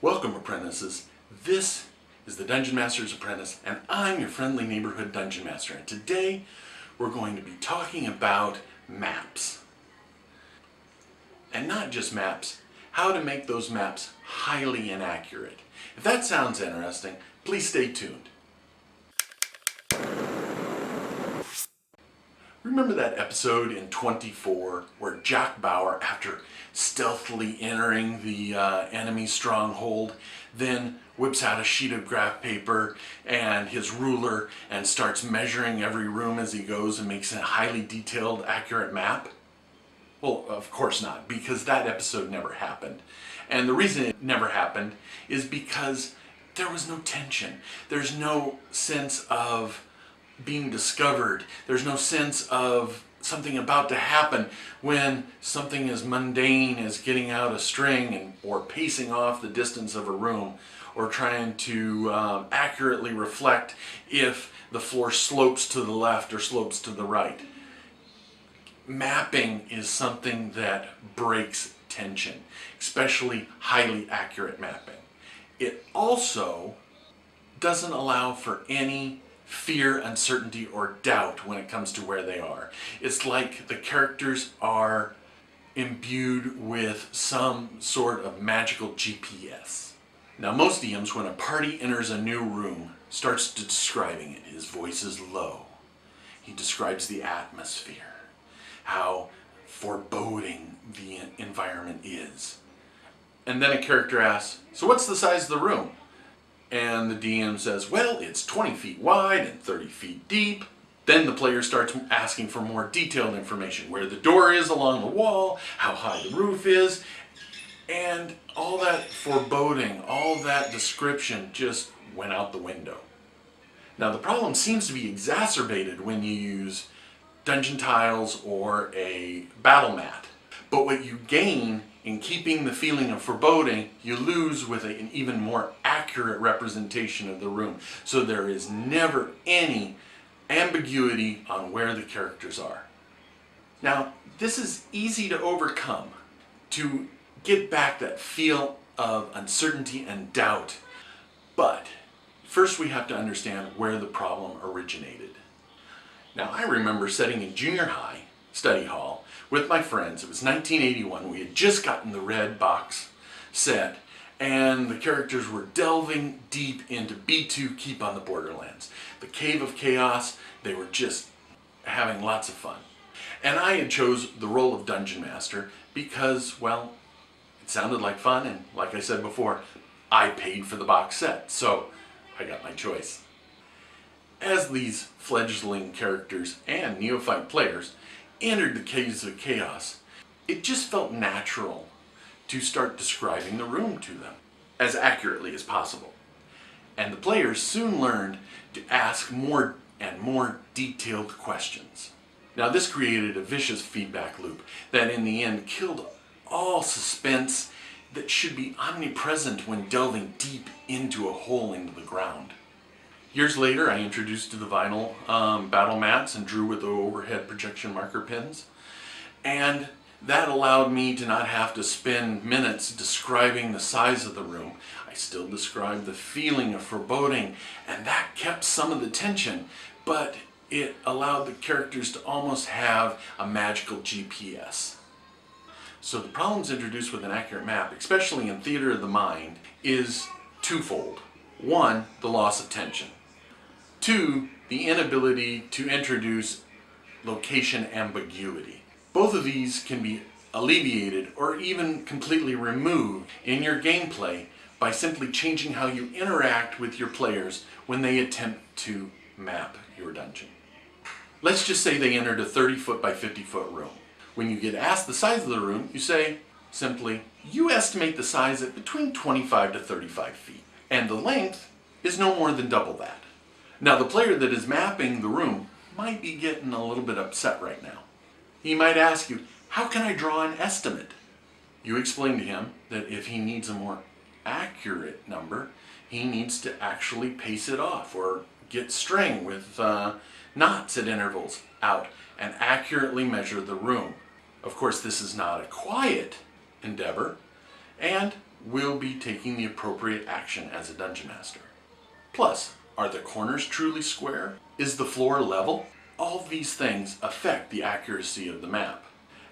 Welcome, apprentices. This is the Dungeon Master's Apprentice, and I'm your friendly neighborhood Dungeon Master. And today, we're going to be talking about maps. And not just maps, how to make those maps highly inaccurate. If that sounds interesting, please stay tuned. Remember that episode in 24 where Jack Bauer, after stealthily entering the enemy stronghold, then whips out a sheet of graph paper and his ruler and starts measuring every room as he goes and makes a highly detailed, accurate map? Well, of course not, because that episode never happened. And the reason it never happened is because there was no tension. There's no sense of being discovered. There's no sense of something about to happen when something as mundane as getting out a string or pacing off the distance of a room or trying to accurately reflect if the floor slopes to the left or slopes to the right. Mapping is something that breaks tension, especially highly accurate mapping. It also doesn't allow for any fear, uncertainty, or doubt when it comes to where they are. It's like the characters are imbued with some sort of magical GPS. Now, most DMs, when a party enters a new room, starts describing it. His voice is low. He describes the atmosphere, how foreboding the environment is. And then a character asks, "So what's the size of the room?" And the DM says, "Well, it's 20 feet wide and 30 feet deep." Then the player starts asking for more detailed information, where the door is along the wall, how high the roof is, and all that foreboding, all that description just went out the window. Now, the problem seems to be exacerbated when you use dungeon tiles or a battle mat. But what you gain in keeping the feeling of foreboding, you lose with an even more accurate representation of the room. So there is never any ambiguity on where the characters are. Now, this is easy to overcome, to get back that feel of uncertainty and doubt. But first we have to understand where the problem originated. Now, I remember sitting in junior high study hall with my friends. It was 1981. We had just gotten the red box set, and the characters were delving deep into B2 Keep on the Borderlands. The Cave of Chaos. They were just having lots of fun. And I had chose the role of Dungeon Master because, well, it sounded like fun, and like I said before, I paid for the box set, so I got my choice. As these fledgling characters and neophyte players entered the Caves of Chaos, it just felt natural to start describing the room to them as accurately as possible. And the players soon learned to ask more and more detailed questions. Now, this created a vicious feedback loop that in the end killed all suspense that should be omnipresent when delving deep into a hole into the ground. Years later, I introduced to the vinyl battle mats and drew with the overhead projection marker pins. And that allowed me to not have to spend minutes describing the size of the room. I still described the feeling of foreboding, and that kept some of the tension, but it allowed the characters to almost have a magical GPS. So the problems introduced with an accurate map, especially in theater of the mind, is twofold. One, the loss of tension. Two, the inability to introduce location ambiguity. Both of these can be alleviated or even completely removed in your gameplay by simply changing how you interact with your players when they attempt to map your dungeon. Let's just say they entered a 30-foot by 50-foot room. When you get asked the size of the room, you say simply, "You estimate the size at between 25 to 35 feet, and the length is no more than double that." Now, the player that is mapping the room might be getting a little bit upset right now. He might ask you, "How can I draw an estimate?" You explain to him that if he needs a more accurate number, he needs to actually pace it off or get string with knots at intervals out and accurately measure the room. Of course, this is not a quiet endeavor, and will be taking the appropriate action as a dungeon master. Plus, are the corners truly square? Is the floor level? All these things affect the accuracy of the map.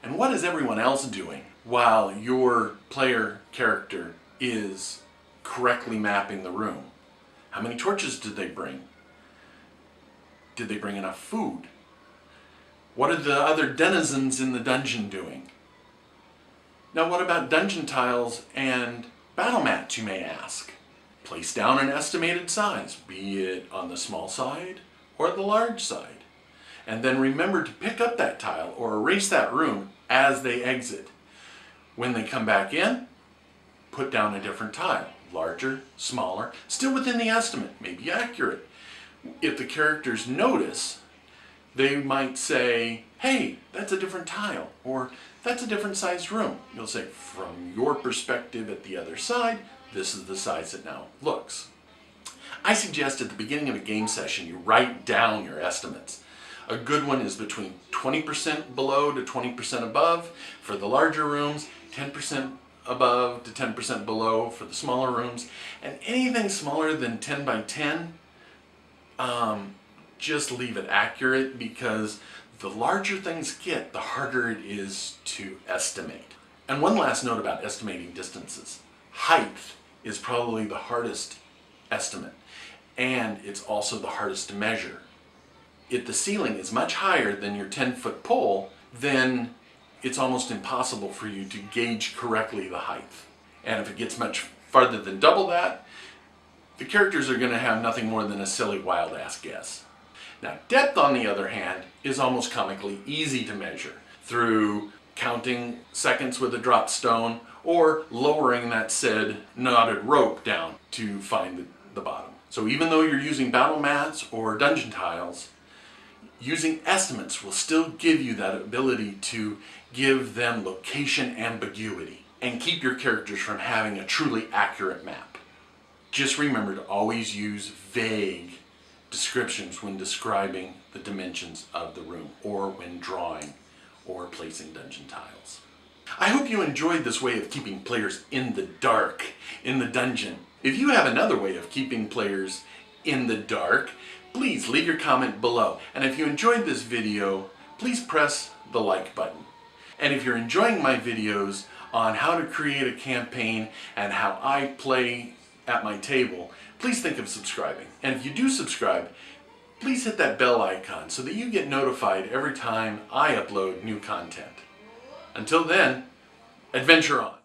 And what is everyone else doing while your player character is correctly mapping the room? How many torches did they bring? Did they bring enough food? What are the other denizens in the dungeon doing? Now, what about dungeon tiles and battle mats, you may ask? Place down an estimated size, be it on the small side or the large side. And then remember to pick up that tile or erase that room as they exit. When they come back in, put down a different tile. Larger, smaller, still within the estimate, maybe accurate. If the characters notice, they might say, hey, that's a different tile, or that's a different sized room. You'll say, from your perspective at the other side, this is the size it now looks. I suggest at the beginning of a game session you write down your estimates. A good one is between 20% below to 20% above for the larger rooms, 10% above to 10% below for the smaller rooms, and anything smaller than 10 by 10, just leave it accurate, because the larger things get, the harder it is to estimate. And one last note about estimating distances. Height is probably the hardest estimate, and it's also the hardest to measure. If the ceiling is much higher than your 10-foot pole, then it's almost impossible for you to gauge correctly the height. And if it gets much farther than double that, the characters are going to have nothing more than a silly wild-ass guess. Now, depth, on the other hand, is almost comically easy to measure through counting seconds with a drop stone or lowering that said knotted rope down to find the bottom. So even though you're using battle mats or dungeon tiles, using estimates will still give you that ability to give them location ambiguity and keep your characters from having a truly accurate map. Just remember to always use vague descriptions when describing the dimensions of the room or when drawing or placing dungeon tiles. I hope you enjoyed this way of keeping players in the dark in the dungeon. If you have another way of keeping players in the dark, please leave your comment below. And if you enjoyed this video, please press the like button. And if you're enjoying my videos on how to create a campaign and how I play at my table, please think of subscribing. And if you do subscribe, please hit that bell icon so that you get notified every time I upload new content. Until then, adventure on.